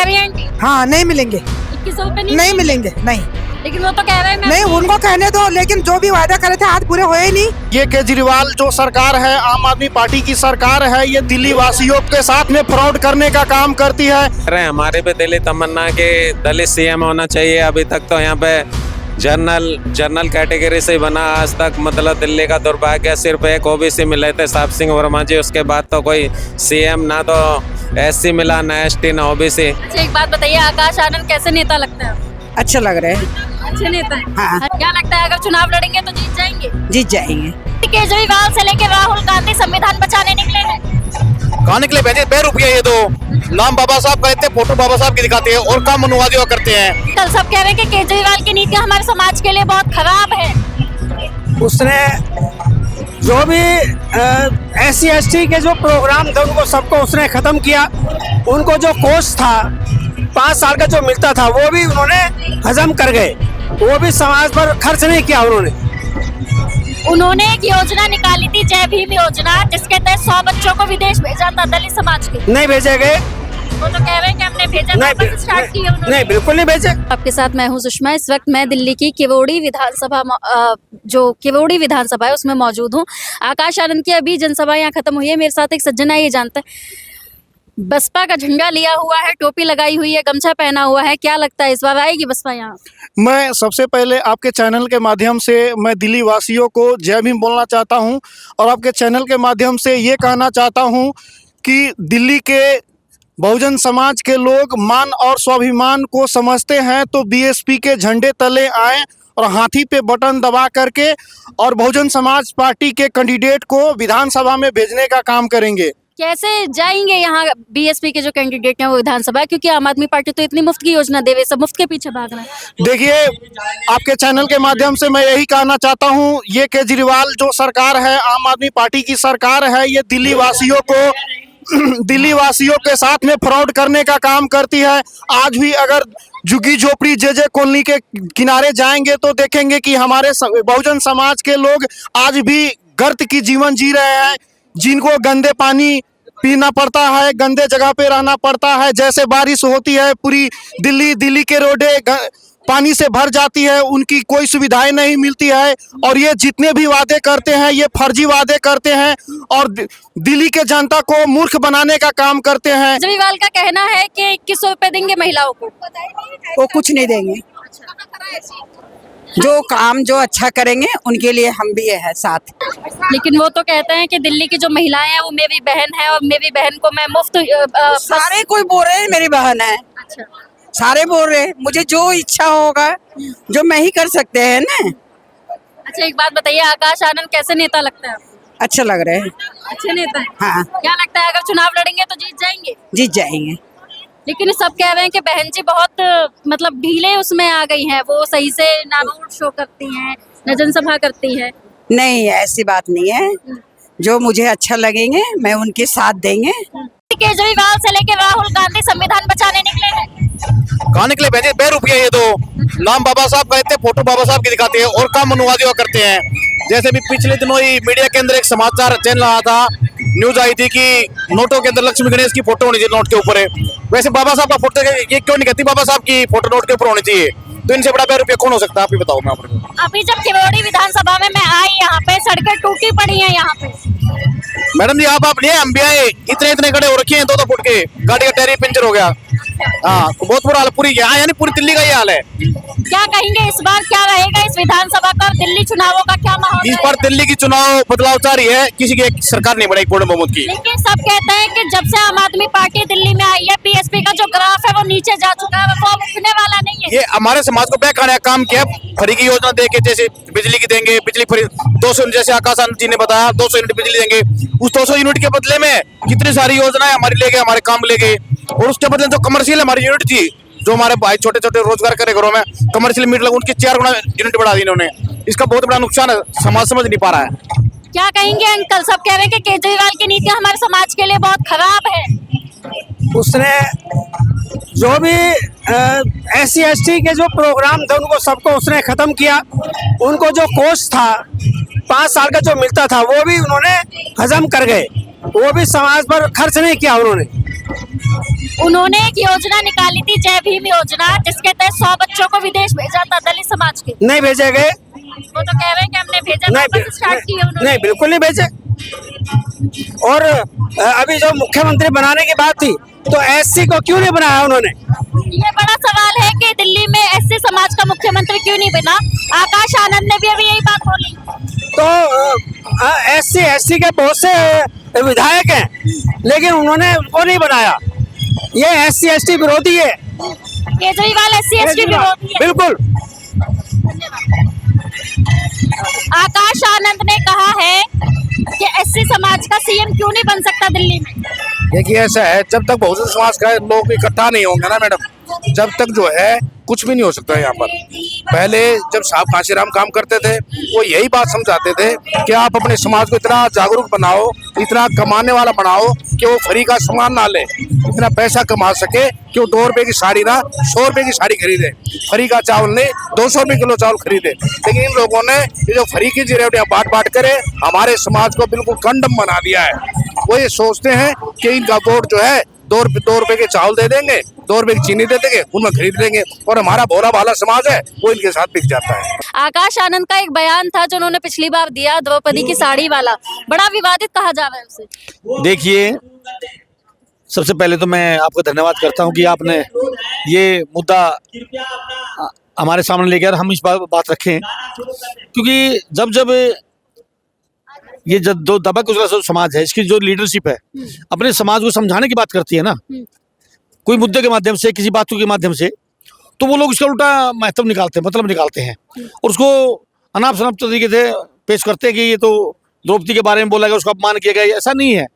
अभी आंटी? हाँ नहीं मिलेंगे, 2100 रुपए नहीं मिलेंगे, नहीं लेकिन वो तो कह रहे हैं नहीं, उनको कहने दो, लेकिन जो भी वायदा करे थे आज पूरे हुए ही नहीं। ये केजरीवाल जो सरकार है, आम आदमी पार्टी की सरकार है, ये दिल्ली वासियों के साथ में फ्रॉड करने का काम करती है। अरे हमारे पे दिल्ली तमन्ना के दलित सीएम होना चाहिए। अभी तक तो यहाँ पे जनरल कैटेगरी से बना आज तक, मतलब दिल्ली का दुर्भाग्य सिर्फ एक ओबीसी मिले थे, साहब सिंह वर्मा जी। उसके बाद तो कोई सीएम ना तो एससी मिला, ना एसटी, ना ओबीसी। अच्छा एक बात बताइए, आकाश आनंद कैसे नेता लगता है? अच्छा लग रहे हैं, अच्छे नेता है। हाँ। क्या लगता है अगर चुनाव लड़ेंगे तो जीत जाएंगे? जीत जाएंगे। केजरीवाल से लेके राहुल गांधी संविधान बचाने निकले हैं। कहाँ निकले भेजे? ₹2 ये दो नाम बाबा साहब का लेते, फोटो बाबा साहब की दिखाते हैं और काम मनुवादी करते हैं। कल सब कह रहे हैं कि केजरीवाल की नीतियां हमारे समाज के लिए बहुत खराब है। उसने जो भी SC ST के जो प्रोग्राम थे उनको सबको उसने खत्म किया। उनको जो कोर्स था 5 साल का जो मिलता था वो भी उन्होंने हजम कर गए, वो भी समाज पर खर्च नहीं किया उन्होंने एक योजना निकाली थी, जय भीम योजना, जिसके तहत 100 बच्चों को विदेश भेजा था दलित समाज के। नहीं भेजे गए, वो तो कह रहे हैं कि हमने भेजा, वापस स्टार्ट किया उन्होंने। नहीं बिल्कुल नहीं भेजे। आपके साथ मैं हूं सुषमा। इस वक्त मैं दिल्ली की केवड़ी विधानसभा जो केवड़ी विधानसभा है उसमें मौजूद हूं। आकाश आनंद की अभी जनसभा यहाँ खत्म हुई है। मेरे साथ एक सज्जन है, ये जानते हैं, बसपा का झंडा लिया हुआ है, टोपी लगाई हुई है, गमछा पहना हुआ है। क्या लगता है इस बार आएगी बसपा यहाँ? मैं सबसे पहले आपके चैनल के माध्यम से मैं दिल्ली वासियों को जय भीम बोलना चाहता हूं और आपके चैनल के माध्यम से ये कहना चाहता हूं कि दिल्ली के बहुजन समाज के लोग मान और स्वाभिमान को समझते हैं तो बीएसपी के झंडे तले आएं और हाथी पे बटन दबा करके और बहुजन समाज पार्टी के कैंडिडेट को विधानसभा में भेजने का काम करेंगे। कैसे जाएंगे यहाँ बीएसपी के जो कैंडिडेट हैं वो विधानसभा, क्योंकि आम आदमी पार्टी तो इतनी मुफ्त की योजना दे रही है, सब मुफ्त के पीछे भाग रहे हैं। देखिए, आपके चैनल के माध्यम से मैं यही कहना चाहता हूँ, ये केजरीवाल जो सरकार है, आम आदमी पार्टी की सरकार है, ये दिल्ली वासियों के साथ में फ्रॉड करने का काम करती है। आज भी अगर झुग्गी झोपड़ी जे कॉलोनी के किनारे जाएंगे तो देखेंगे कि हमारे बहुजन समाज के लोग आज भी गर्त की जीवन जी रहे हैं, जिनको गंदे पानी पीना पड़ता है, गंदे जगह पे रहना पड़ता है। जैसे बारिश होती है पूरी दिल्ली के रोडें पानी से भर जाती है, उनकी कोई सुविधाएं नहीं मिलती है और ये जितने भी वादे करते हैं ये फर्जी वादे करते हैं और दिल्ली के जनता को मूर्ख बनाने का काम करते हैं। केजरीवाल का कहना है कि 2100 रुपए देंगे महिलाओं को। वो कुछ नहीं देंगे, जो काम जो अच्छा करेंगे उनके लिए हम भी है साथ। लेकिन वो तो कहते हैं कि दिल्ली की जो महिलाएं हैं वो मेरी बहन है और मेरी बहन को मैं मुफ्त सारे कोई बोल रहे हैं मेरी बहन है। अच्छा, सारे बोल रहे हैं, मुझे जो इच्छा होगा जो मैं ही कर सकते हैं ना। अच्छा एक बात बताइए, आकाश आनंद कैसे नेता लगता है आपको? अच्छा लग रहे हैं। अच्छे नेता है। हाँ। क्या लगता है अगर चुनाव लड़ेंगे तो जीत जाएंगे? जीत जाएंगे। लेकिन सब कह रहे हैं कि बहन जी बहुत मतलब ढीले उसमें आ गई हैं, वो सही से ना रोड शो करती हैं ना जनसभा करती है। नहीं ऐसी बात नहीं है, जो मुझे अच्छा लगेंगे मैं उनके साथ देंगे। केजरीवाल से लेके राहुल गांधी संविधान बचाने निकले हैं। कहाँ निकले भेजे? ₹2 ये दो नाम बाबा साहब का लेते, फोटो बाबा साहब की दिखाते हैं और काम मनुवादी करते हैं। जैसे भी पिछले दिनों ही मीडिया के अंदर एक समाचार चल रहा था, न्यूज आई थी कि नोटों के अंदर लक्ष्मी गणेश की फोटो होनी चाहिए नोट के ऊपर है। वैसे बाबा साहब का फोटो ये क्यों नहीं कहती बाबा साहब की फोटो नोट के ऊपर होनी चाहिए? तो इनसे बड़ा ₹2 कौन हो सकता है? आप ही बताओ। मैं आपको अभी जब केवड़ी विधानसभा में मैं आई, यहाँ पे सड़कें टूटी पड़ी हैं। यहाँ पे मैडम जी आप नहीं, हम भी आए, इतने खड़े हो रखे हैं 2-2 फुट के, गाड़ी का टायर पंचर हो गया। हाँ बहुत बुरा हाल पूरी यहाँ, यानी पूरी दिल्ली का ये हाल है। क्या कहेंगे इस बार क्या रहेगा इस विधानसभा का, दिल्ली चुनावों का क्या माहौल? इस बार दिल्ली की चुनाव बदलाव चाह रही है, किसी की एक सरकार नहीं बढ़ेगी पूर्ण बहुमत की। लेकिन सब कहते हैं कि जब से आम आदमी पार्टी दिल्ली में आई है, बीएसपी का जो ग्राफ है वो नीचे जा चुका है, वो उठने वाला नहीं है। ये हमारे समाज को बहकाने का काम किया, फ्री की योजना देके, जैसे बिजली की देंगे, बिजली फ्री 200, जैसे आकाश आनंद जी ने बताया 200 यूनिट बिजली देंगे। उस 200 यूनिट के बदले में कितनी सारी योजनाएं हमारी ले गए, हमारे काम ले गए। और उसके बदले जो कमर्शियल हमारी यूनिट थी, जो हमारे भाई छोटे छोटे रोजगार करे घरों में कमर्शियल मीटर लगा, उनकी 4 गुना यूनिट बढ़ा दी इन्होंने। इसका बहुत बड़ा नुकसान है, समाज समझ नहीं पा रहा है। क्या कहेंगे अंकल? सब कह रहे हैं कि केजरीवाल की नीतियां हमारे समाज के लिए बहुत खराब है। उसने जो भी SC ST के जो प्रोग्राम थे उनको सबको उसने खत्म किया। उनको जो कोर्स था 5 साल का जो मिलता था वो भी उन्होंने हजम कर गए, वो भी समाज पर खर्च नहीं किया उन्होंने। उन्होंने एक योजना निकाली थी, जय भीम योजना, जिसके तहत 100 बच्चों को विदेश भेजा था दलित समाज के। नहीं भेजे गए, वो तो कह रहे हैं कि हमने भेजा, नहीं वापस स्टार्ट किए उन्होंने। नहीं, बिल्कुल नहीं भेजे। और अभी जो मुख्यमंत्री बनाने की बात थी, तो एससी को क्यों नहीं बनाया उन्होंने? ये बड़ा सवाल है कि दिल्ली में एससी समाज का मुख्यमंत्री क्यों नहीं बना। आकाश आनंद ने भी अभी यही बात बोली। तो एससी के बहुत से विधायक हैं, लेकिन उन्होंने उनको नहीं बनाया। ये एससी एसटी विरोधी है, केजरीवाल एससी एसटी विरोधी है। बिल्कुल। आकाश आनंद ने कहा है कि एससी समाज का सीएम क्यों नहीं बन सकता दिल्ली में। देखिए ऐसा है, जब तक बहुजन समाज का लोग इकट्ठा नहीं होंगे ना मैडम, जब तक जो है कुछ भी नहीं हो सकता यहाँ पर। पहले जब साहब कांशीराम काम करते थे, वो यही बात समझाते थे कि आप अपने समाज को इतना जागरूक बनाओ, इतना कमाने वाला बनाओ कि वो फ्री का सामान ना ले, इतना पैसा कमा सके कि वो 2 रुपए की साड़ी ना 100 रुपए की साड़ी खरीदे, फ्री का चावल नहीं 200 रुपए किलो चावल खरीदे। लेकिन इन लोगों ने ये जो फ्री की जिलेबियां बांट करे, हमारे समाज को बिल्कुल कंडम बना दिया है। वो ये सोचते हैं कि इनका वोट जो है 2 रुपए के चावल दे देंगे, 2 रुपए की चीनी दे देंगे, उनमें खरीद लेंगे, और हमारा भोला भाला समाज है वो इनके साथ बिक जाता है। आकाश आनंद का एक बयान था जो उन्होंने पिछली बार दिया, द्रौपदी की साड़ी वाला, बड़ा विवादित कहा जा रहा है उसे। देखिए, सबसे पहले तो मैं आपका धन्यवाद करता हूं कि आपने ये मुद्दा हमारे सामने लेकर हम इस बात रखें, क्योंकि जब ये जो दबा कुचला समाज है, इसकी जो लीडरशिप है, अपने समाज को समझाने की बात करती है ना, कोई मुद्दे के माध्यम से, किसी बातों के माध्यम से, तो वो लोग इसका उल्टा मतलब निकालते हैं और उसको अनाप शनाप तरीके से पेश करते हैं कि ये तो द्रौपदी के बारे में बोला गया, उसका अपमान किया गया। ऐसा नहीं है।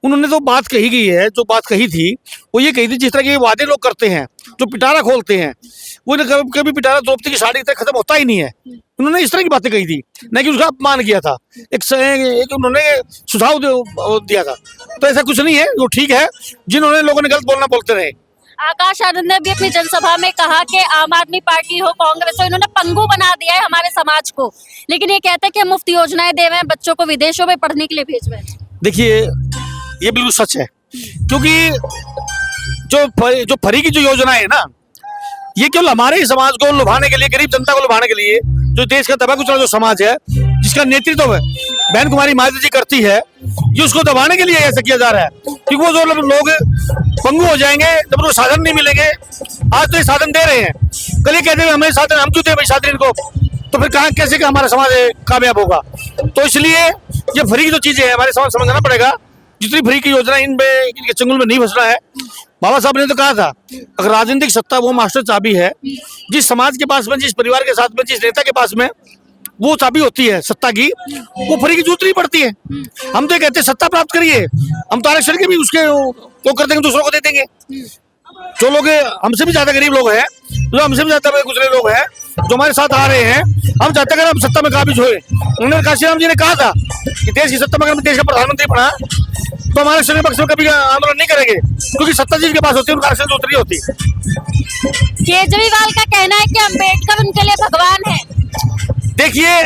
उन्होंने तो बात कही गई है, जो बात कही थी वो ये कही थी, जिस तरह के वादे लोग करते हैं, जो पिटारा खोलते हैं, वो कभी पिटारा द्रौपदी की साड़ी तक खत्म होता ही नहीं है। उन्होंने इस तरह की बातें कही थी, न कि उसका अपमान किया था। एक उन्होंने सुझाव दिया था। तो ऐसा कुछ नहीं है, वो ठीक है, जिन्होंने लोगों ने गलत बोलना बोलते रहे। आकाश आनंद ने भी अपनी जनसभा में कहा कि आम आदमी पार्टी हो, कांग्रेस हो, इन्होंने पंगु बना दिया है हमारे समाज को। लेकिन ये कहते हैं कि हम मुफ्त योजनाएं दे रहे हैं, बच्चों को विदेशों में पढ़ने के लिए भेज रहे हैं। देखिए, ये बिल्कुल सच है, क्योंकि जो फ्री की जो योजना है ना, ये केवल हमारे ही समाज को लुभाने के लिए, गरीब जनता को लुभाने के लिए, जो देश का दबा कुचला जो समाज है, जिसका नेतृत्व बहन कुमारी मायावती जी करती है, ये उसको दबाने के लिए ऐसा किया जा रहा है। क्योंकि वो जो लोग पंगु हो जाएंगे जब उनको साधन नहीं मिलेंगे। आज तो ये साधन दे रहे हैं, कल ये कहते हैं हमें साधन, हम क्यों दें भाई साधन इनको, तो फिर कहाँ कैसे कि हमारा समाज कामयाब होगा। तो इसलिए ये फ्री की जो चीजें हैं, हमारे समाज समझना पड़ेगा। जितनी फ्री की योजना इनके चंगुल में नहीं फंसना है। बाबा साहब ने तो कहा था, अगर राजनीतिक सत्ता वो मास्टर चाबी है, जिस समाज के पास में, जिस परिवार के साथ में, जिस नेता के पास में वो चाबी होती है सत्ता की, वो फ्री की जरूरत नहीं पड़ती है। हम तो कहते हैं सत्ता प्राप्त करिए, हम तो आरक्षण के भी उसके वो कर देंगे, दूसरों को दे देंगे। जो लोग हमसे भी ज्यादा गरीब लोग हैं, जो हमसे भी ज्यादा गुजरे लोग हैं, जो हमारे साथ आ रहे हैं, हम चाहते हैं हम सत्ता में काबिज हुए। उन्होंने काशीराम जी ने कहा था कि देश की सत्ता में अगर देश का प्रधानमंत्री बना तो हमारे आरक्षण के पक्ष में कभी आंदोलन नहीं करेंगे, क्योंकि सत्ता जिसके पास होती है उनका आरक्षण उतरी होती है। केजरीवाल का कहना है कि अम्बेडकर उनके लिए भगवान है। देखिए,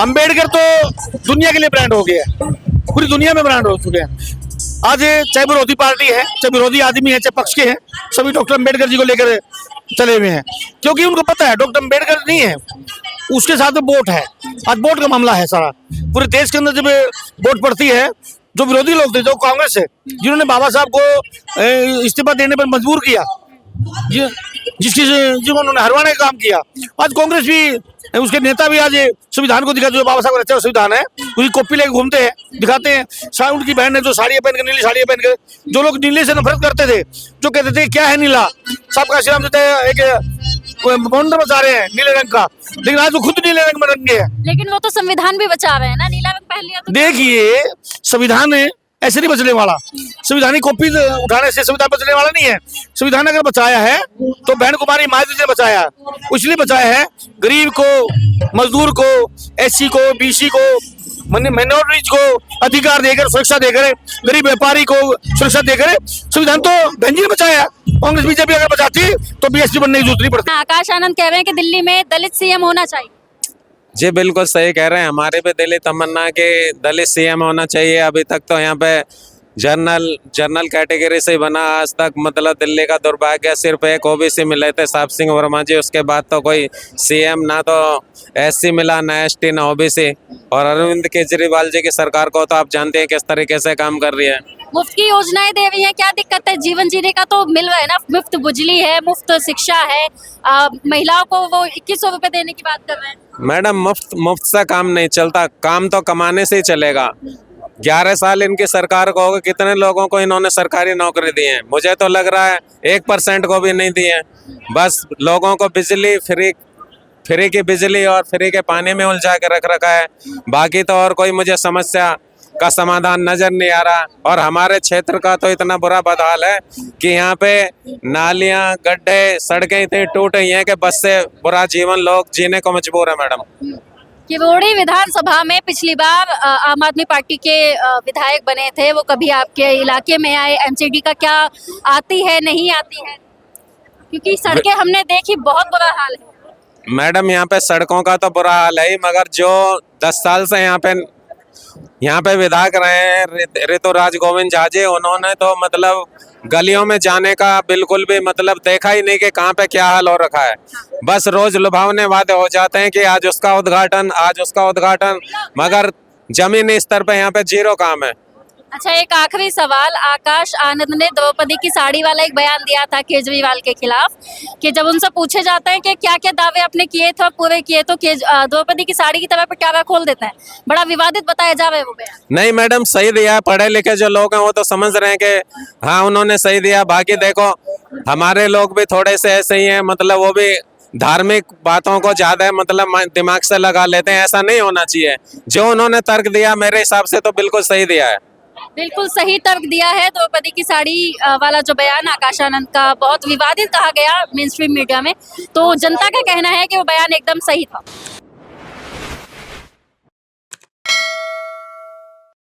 अंबेडकर तो दुनिया के लिए ब्रांड हो गया, पूरी दुनिया में ब्रांड हो चुके हैं। आज चाहे विरोधी पार्टी है, चाहे विरोधी आदमी है, चाहे पक्ष के हैं, सभी डॉक्टर अंबेडकर जी को लेकर चले हुए हैं, क्योंकि उनको पता है डॉक्टर अंबेडकर नहीं है, उसके साथ में वोट है। आज वोट का मामला है सारा, पूरे देश के अंदर जब वोट पड़ती है, जो विरोधी लोग थे, जो कांग्रेस है, जिन्होंने बाबा साहब को इस्तीफा देने पर मजबूर किया, जिसको उन्होंने हरवाने का काम किया, आज कांग्रेस भी, उसके नेता भी आज संविधान को दिखा, जो बाबा साहब का रचा हुआ संविधान है, उसकी कॉपी लेके घूमते हैं, दिखाते हैं। उनकी बहन है जो साड़ियाँ पहन कर, नीली साड़ियाँ पहन कर, जो लोग नीले से नफरत करते थे, जो कहते थे क्या है नीला, साहब काशीराम देते एक बॉन्डर बचा रहे हैं नीले रंग का, लेकिन आज वो खुद नीले रंग में रंगे हैं। लेकिन वो तो संविधान भी बचा रहे हैं ना, नीला रंग पहन लिया तो। देखिए, संविधान ऐसे नहीं बचने वाला, संविधान की कॉपी उठाने से संविधान बचने वाला नहीं है। संविधान अगर बचाया है तो बहन कुमारी मायावती ने बचाया, इसलिए बचाया है गरीब को, मजदूर को, एससी को, बीसी को, माइनॉरिटीज को अधिकार देकर, सुरक्षा देकर, गरीब व्यापारी को सुरक्षा देकर संविधान तो बहन जी ने बचाया। कांग्रेस बीजेपी अगर बचाती तो बीएसपी बनने की जरूरत नहीं पड़ती। आकाश आनंद कह रहे हैं कि दिल्ली में दलित सीएम होना चाहिए। जी बिल्कुल सही कह रहे हैं, हमारे भी दिली तमन्ना के दलित सीएम होना चाहिए। अभी तक तो यहाँ पे जनरल कैटेगरी से बना आज तक, मतलब दिल्ली का दुर्भाग्य सिर्फ एक ओबीसी मिले थे साहब सिंह वर्मा जी, उसके बाद तो कोई सीएम ना तो एससी मिला ना एसटी ना ओबीसी। और अरविंद केजरीवाल जी की सरकार को तो आप जानते हैं किस तरीके से काम कर रही है। मुफ्त की योजनाएं दे रही हैं, क्या दिक्कत है? जीवन जीने का तो मिल रहा है ना, मुफ्त बिजली है, मुफ्त शिक्षा है, महिलाओं को वो 2100 रुपए देने की बात कर रहे हैं। मैडम मुफ्त से काम नहीं चलता, काम तो कमाने से ही चलेगा। 11 साल इनकी सरकार को हो गए, कितने लोगों को इन्होंने सरकारी नौकरी दी है? मुझे तो लग रहा है 1% को भी नहीं दी है। बस लोगों को बिजली फ्री की बिजली और फ्री के पानी में उलझा के रख रखा है। बाकी तो और कोई मुझे समस्या का समाधान नजर नहीं आ रहा। और हमारे क्षेत्र का तो इतना बुरा बदहाल है कि यहाँ पे नालियां, गड्ढे, सड़कें इतनी टूट रही हैं कि बस से बुरा जीवन लोग जीने को मजबूर है मैडम। किवोड़ी विधानसभा में पिछली बार आम आदमी पार्टी के विधायक बने थे, वो कभी आपके इलाके में आए? एमसीडी का क्या आती है, नहीं आती है? क्योंकि सड़कें हमने देखी, बहुत बुरा हाल है। मैडम यहाँ पे सड़कों का तो बुरा हाल है ही, मगर जो 10 साल से यहाँ पे विधायक रहे हैं ऋतुराज गोविंद झा जी, उन्होंने तो मतलब गलियों में जाने का बिल्कुल भी मतलब देखा ही नहीं कि कहाँ पे क्या हाल हो रखा है। बस रोज लुभावने वादे हो जाते हैं कि आज उसका उद्घाटन, आज उसका उद्घाटन, मगर जमीनी स्तर पे यहाँ पे जीरो काम है। अच्छा, एक आखिरी सवाल। आकाश आनंद ने द्रौपदी की साड़ी वाला एक बयान दिया था केजरीवाल के खिलाफ, कि जब उनसे पूछे जाते हैं कि क्या क्या दावे आपने किए थे और पूरे किए, तो द्रौपदी की साड़ी की तरह पटाखा खोल देता है। बड़ा विवादित बताया जा रहा है वो बयान। नहीं मैडम, सही दिया। पढ़े लिखे जो लोग हैं वो तो समझ रहे हैं कि हाँ उन्होंने सही दिया। बाकी देखो हमारे लोग भी थोड़े से ऐसे ही हैं, मतलब वो भी धार्मिक बातों को ज्यादा मतलब दिमाग से लगा लेते हैं। ऐसा नहीं होना चाहिए। जो उन्होंने तर्क दिया मेरे हिसाब से तो बिल्कुल सही दिया है। बिल्कुल सही तर्क दिया है। द्रौपदी की साड़ी वाला जो बयान आकाश आनंद का बहुत विवादित कहा गया मेन स्ट्रीम मीडिया में, तो जनता का कहना है कि वो बयान एकदम सही था।